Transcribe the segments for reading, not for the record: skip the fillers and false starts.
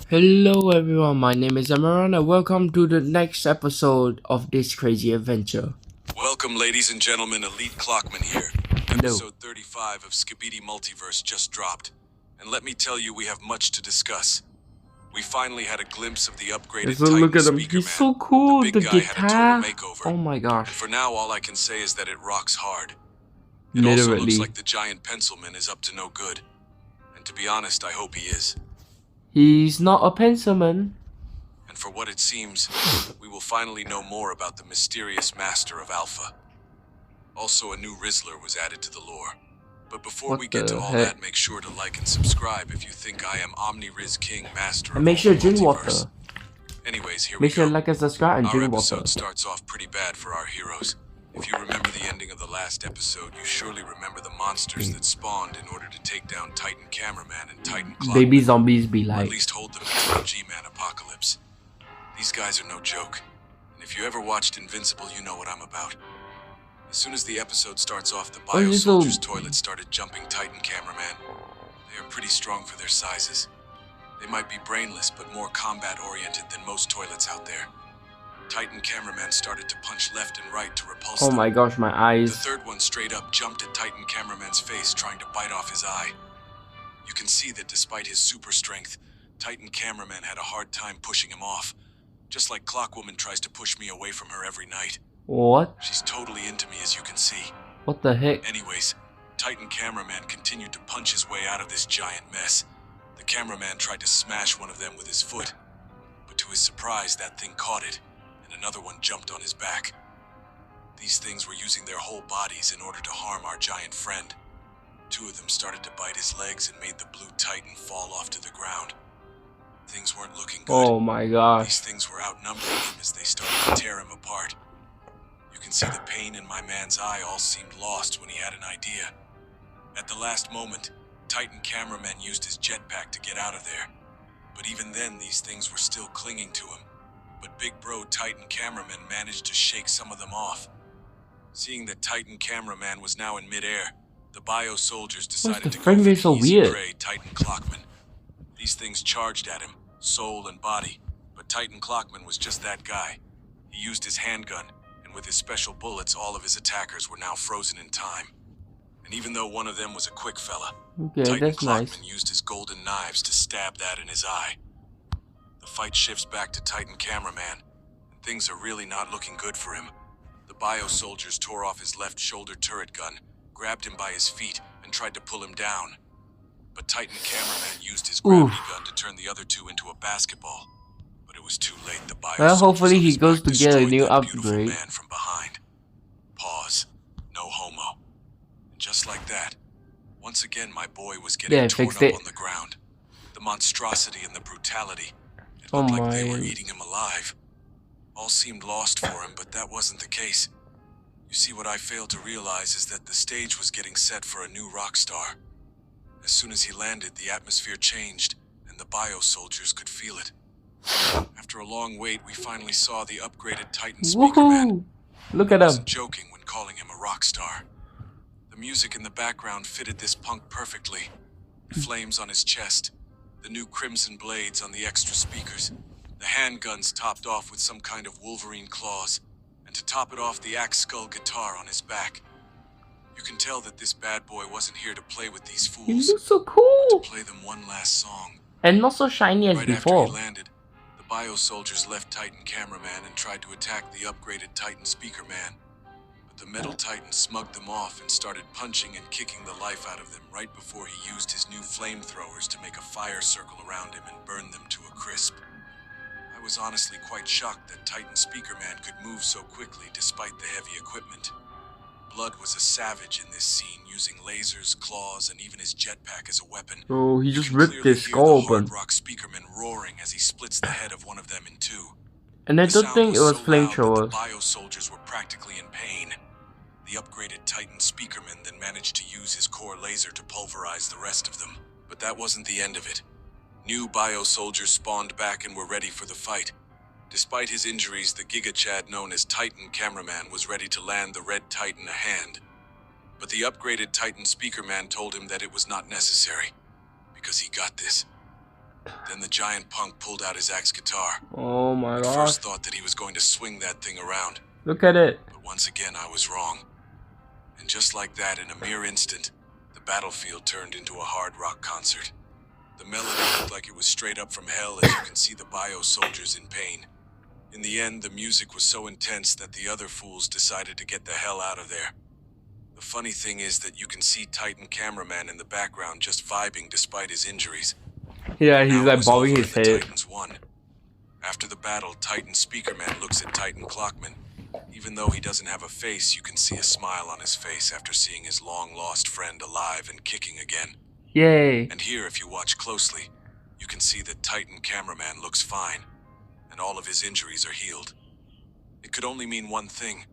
Hello everyone, my name is Amaran and welcome to the next episode of this crazy adventure. Welcome, ladies and gentlemen. Elite Clockman here. Hello. Episode 35 of Skibidi Multiverse just dropped. And let me tell you, we have much to discuss. We finally had a glimpse of the upgraded So look Titan at him, Speaker he's Man. so cool, The the big guy had a total guitar. makeover. Oh my And gosh, for now, all I can say is that it rocks hard. It also looks literally. like the giant pencilman is up to no good. And to be honest, I hope he is. He's not a pencilman. And for what it seems, we will finally know more about the mysterious master of Alpha. Also, a new Rizzler was added to the lore. But before What we get to the all heck? that, make sure to like and subscribe if you think I am Omni Riz King, master And of make all sure the to drink multiverse. water. Anyways, here Make we sure go. to like and subscribe and Our drink episode water. starts off pretty bad for our heroes. If you remember the ending of the last episode, you surely remember the monsters that spawned in order to take down Titan Cameraman and Titan Clock. Baby zombies be Or at like. least hold them until the G-Man apocalypse. These guys are no joke. And if you ever watched Invincible, you know what I'm about. As soon as the episode starts off, the Oh, this little- Bio-Soldier's toilet started jumping Titan Cameraman. They are pretty strong for their sizes. They might be brainless, but more combat-oriented than most toilets out there. Titan Cameraman started to punch left and right to repulse Oh them. my gosh, my The eyes. third one straight up jumped at Titan Cameraman's face, trying to bite off his eye. You can see that despite his super strength, Titan Cameraman had a hard time pushing him off. Just like Clockwoman tries to push me away from her every night. What? She's totally into me, as you can see. What the heck? Anyways, Titan Cameraman continued to punch his way out of this giant mess. The cameraman tried to smash one of them with his foot, but to his surprise, that thing caught it, and another one jumped on his back. These things were using their whole bodies in order to harm our giant friend. Two of them started to bite his legs and made the blue Titan fall off to the ground. Things weren't looking good. Oh my gosh. These things were outnumbering him as they started to tear him apart. You can see the pain in my man's eye all seemed lost when he had an idea. At the last moment, Titan Cameraman used his jetpack to get out of there. But even then, these things were still clinging to him. But Big Bro Titan Cameraman managed to shake some of them off. Seeing that Titan Cameraman was now in midair, the Bio-Soldiers decided the to go frame for rate the so easy weird? prey, Titan Clockman. These things charged at him, soul and body, but Titan Clockman was just that guy. He used his handgun, and with his special bullets, all of his attackers were now frozen in time. And even though one of them was a quick fella, Okay, Titan that's Clockman nice. used his golden knives to stab that in his eye. The fight shifts back to Titan Cameraman, and things are really not looking good for him. The Bio-Soldiers tore off his left shoulder turret gun, grabbed him by his feet, and tried to pull him down. But Titan Cameraman used his gravity gun to turn the other two into a basketball. But it was too late. The Bio-Soldiers hopefully on he his goes back to get a destroyed new that beautiful upgrade. man from behind. Pause. No homo. And just like that, once again my boy was getting Yeah, torn fixed up it. on the ground. The monstrosity and the brutality. It Oh looked like they my. were eating him alive. All seemed lost for him, but that wasn't the case. You see, what I failed to realize is that the stage was getting set for a new rock star. As soon as he landed, the atmosphere changed, and the Bio-Soldiers could feel it. After a long wait, we finally saw the upgraded Titan Speaker Man. Woohoo! Look I at him. wasn't joking when calling him a rock star. The music in the background fitted this punk perfectly. The flames on his chest, the new crimson blades on the extra speakers, the handguns topped off with some kind of wolverine claws, and to top it off, the axe skull guitar on his back. You can tell that this bad boy wasn't here to play with these He fools, looks so to cool play them one last song. and not so shiny as Right before. after he landed, the Bio-Soldiers left Titan Cameraman and tried to attack the upgraded Titan Speaker Man. But the Metal Titan smugged them off and started punching and kicking the life out of them right before he used his new flamethrowers to make a fire circle around him and burn them to a crisp. I was honestly quite shocked that Titan Speaker Man could move so quickly despite the heavy equipment. Blood was a savage in this scene, using lasers, claws, and even his jetpack as a weapon. Oh, he You just can ripped clearly his hear skull the Hard open. Rock Speakerman roaring as he splits the head of one of them in two. And I The don't sound think it was so loud that the flamethrowers. Bio-Soldiers were practically in pain. The upgraded Titan Speakerman then managed to use his core laser to pulverize the rest of them. But that wasn't the end of it. New Bio-Soldiers spawned back and were ready for the fight. Despite his injuries, the Giga Chad known as Titan Cameraman was ready to land the Red Titan a hand. But the upgraded Titan Speaker Man told him that it was not necessary, because he got this. Then the giant punk pulled out his axe guitar. Oh my I gosh. first thought that he was going to swing that thing around, Look at it. but once again I was wrong. And just like that, in a mere instant, the battlefield turned into a hard rock concert. The melody looked like it was straight up from hell, as you can see the bio soldiers in pain. In the end, the music was so intense that the other fools decided to get the hell out of there. The funny thing is that you can see Titan Cameraman in the background just vibing despite his injuries. Yeah, he's Now it like was bobbing over his and the head. Titans won. After the battle, Titan Speakerman looks at Titan Clockman. Even though he doesn't have a face, you can see a smile on his face after seeing his long-lost friend alive and kicking again. Yay. And here, if you watch closely, you can see that Titan Cameraman looks fine, and all of his injuries are healed. It could only mean one thing.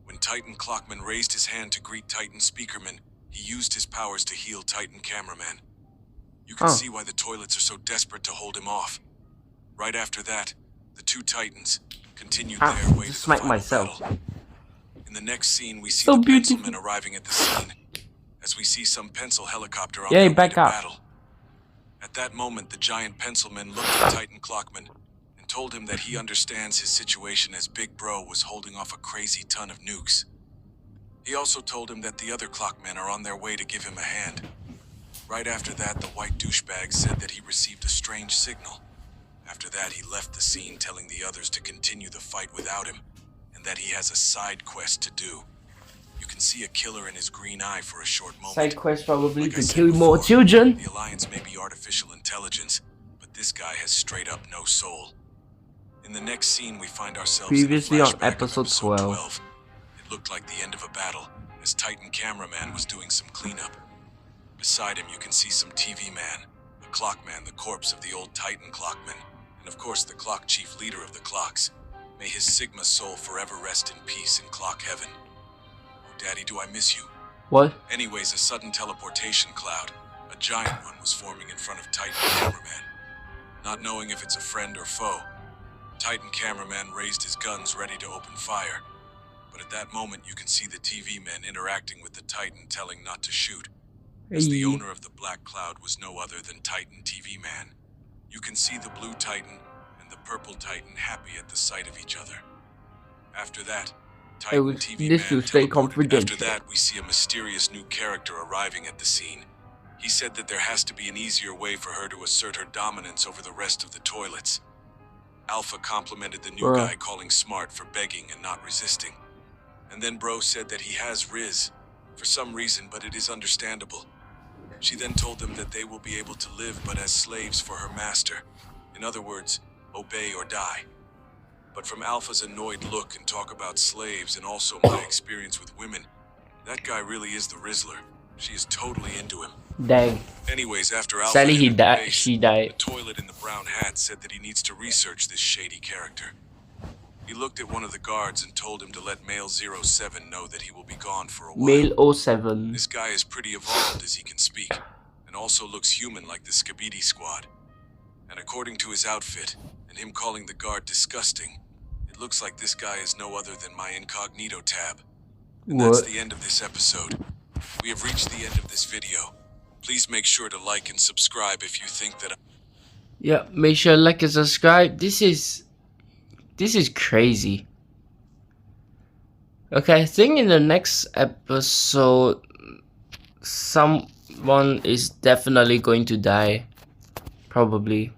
When Titan Clockman raised his hand to greet Titan Speakerman, he used his powers to heal Titan Cameraman. You can see why the toilets are so desperate to hold him off. Right after that, the two Titans continued their way to the smack final myself. battle. In the next scene, we see So the beautiful. Pencilmen arriving at the scene, as we see some pencil helicopter on Yay, their way back to up. battle. At that moment, the giant Pencilman looked at Titan Clockman and told him that he understands his situation, as Big Bro was holding off a crazy ton of nukes. He also told him that the other Clockmen are on their way to give him a hand. Right after that, the white douchebag said that he received a strange signal. After that, he left the scene, telling the others to continue the fight without him, and that he has a side quest to do. You can see a killer in his green eye for a short moment. Side quest probably Like I to said kill more before, children. The Alliance may be artificial intelligence, but this guy has straight up no soul. In the next scene, we find ourselves Previously in a on flashback of episode 12. It looked like the end of a battle, as Titan Cameraman was doing some cleanup. Beside him, you can see some TV man, a Clockman, the corpse of the old Titan Clockman, and of course the Clock Chief, leader of the Clocks. May his Sigma soul forever rest in peace in Clock Heaven. Oh, Daddy, do I miss you? What? Anyways, a sudden teleportation cloud, a giant one, was forming in front of Titan Cameraman. Not knowing if it's a friend or foe, Titan Cameraman raised his guns ready to open fire. But at that moment, you can see the TV men interacting with the Titan, telling not to shoot, as the Hey. owner of the black cloud was no other than Titan TV Man. You can see the blue Titan and the purple Titan happy at the sight of each other. After that, Titan was- TV this Man will stay teleported. confidential. After that, we see a mysterious new character arriving at the scene. He said that there has to be an easier way for her to assert her dominance over the rest of the toilets. Alpha complimented the new Bruh. guy, calling smart for begging and not resisting. And then Bro said that he has Riz, for some reason, but it is understandable. She then told them that they will be able to live but as slaves for her master. In other words, obey or die. But from Alpha's annoyed look and talk about slaves, and also my experience with women, that guy really is the Rizzler. She is totally into him. Dang. Anyways, after Alpha Sadly, he entered the died. base, She the died. toilet in the brown hat said that he needs to research this shady character. He looked at one of the guards and told him to let Male 07 know that he will be gone for a while. Male 07. This guy is pretty evolved, as he can speak, and also looks human like the Skibidi Squad. And according to his outfit, and him calling the guard disgusting, it looks like this guy is no other than my incognito tab. And that's What? the end of this episode. We have reached the end of this video. Please make sure to like and subscribe if you think that Yeah, make sure to like and subscribe. This is crazy. Okay, I think in the next episode, someone is definitely going to die. Probably.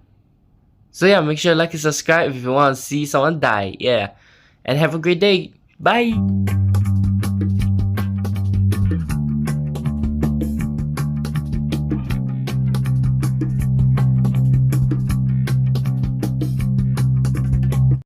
So yeah, make sure to like and subscribe if you want to see someone die. Yeah. And have a great day. Bye.